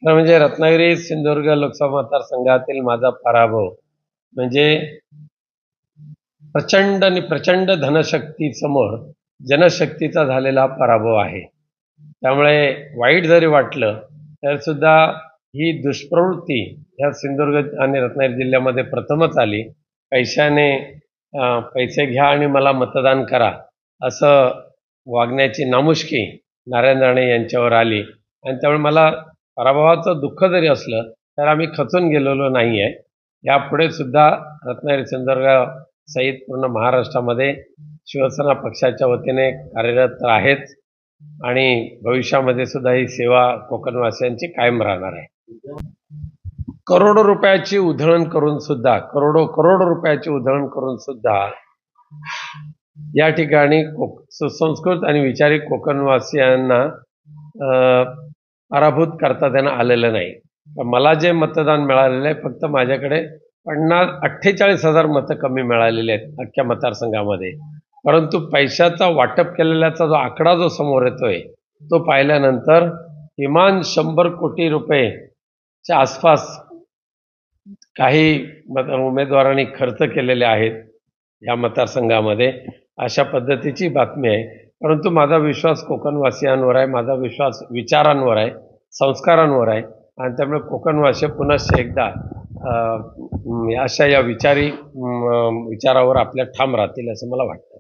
म्हणजे रत्नागिरी सिंधुदुर्ग लोकसभा मतदारसंघातील माझा पराभव म्हणजे प्रचंड आणि प्रचंड धनशक्ती समोर जनशक्तीचा झालेला पराभव आहे. त्यामुळे वाईट जरी वाटलं तर सुद्धा ही दुष्प्रवृत्ती ह्या सिंधुदुर्ग आणि रत्नागिरी जिल्ह्यामध्ये प्रथमच आली. पैशाने पैसे घ्या आणि मला मतदान करा असं वागण्याची नामुष्की नारायण राणे यांच्यावर आली आणि त्यामुळे मला पराभवाचं दुःख जरी असलं तर आम्ही खचून गेलेलो नाही आहे. यापुढे सुद्धा रत्नागिरी सिंधुदुर्ग सहित पूर्ण महाराष्ट्रामध्ये शिवसेना पक्षाच्या वतीने कार्यरत आहेत आणि भविष्यामध्ये सुद्धा ही सेवा कोकणवासियांची कायम राहणार आहे. करोडो रुपयाची उधळण करून सुद्धा करोडो रुपयाची उधळण करून सुद्धा या ठिकाणी सुसंस्कृत आणि विचारी कोकणवासियांना पराभूत करता त्यांना आलेलं नाही. मला जे मतदान मिळालेलं आहे फक्त माझ्याकडे 48,000 मतं कमी मिळालेली आहेत अख्ख्या मतदारसंघामध्ये. परंतु पैशाचा वाटप केलेल्याचा जो आकडा जो समोर येतोय तो पाहिल्यानंतर किमान 100 कोटी रुपयेच्या आसपास काही उमेदवारांनी खर्च केलेले आहेत या मतदारसंघामध्ये, अशा पद्धतीची बातमी आहे. परंतु माझा विश्वास कोकणवासियांवर आहे, माझा विश्वास विचारांवर आहे, संस्कारांवर आहे आणि त्यामुळे कोकणवासी पुनश्च एकदा अशा या विचारावर आपल्या ठाम राहतील असं मला वाटतं.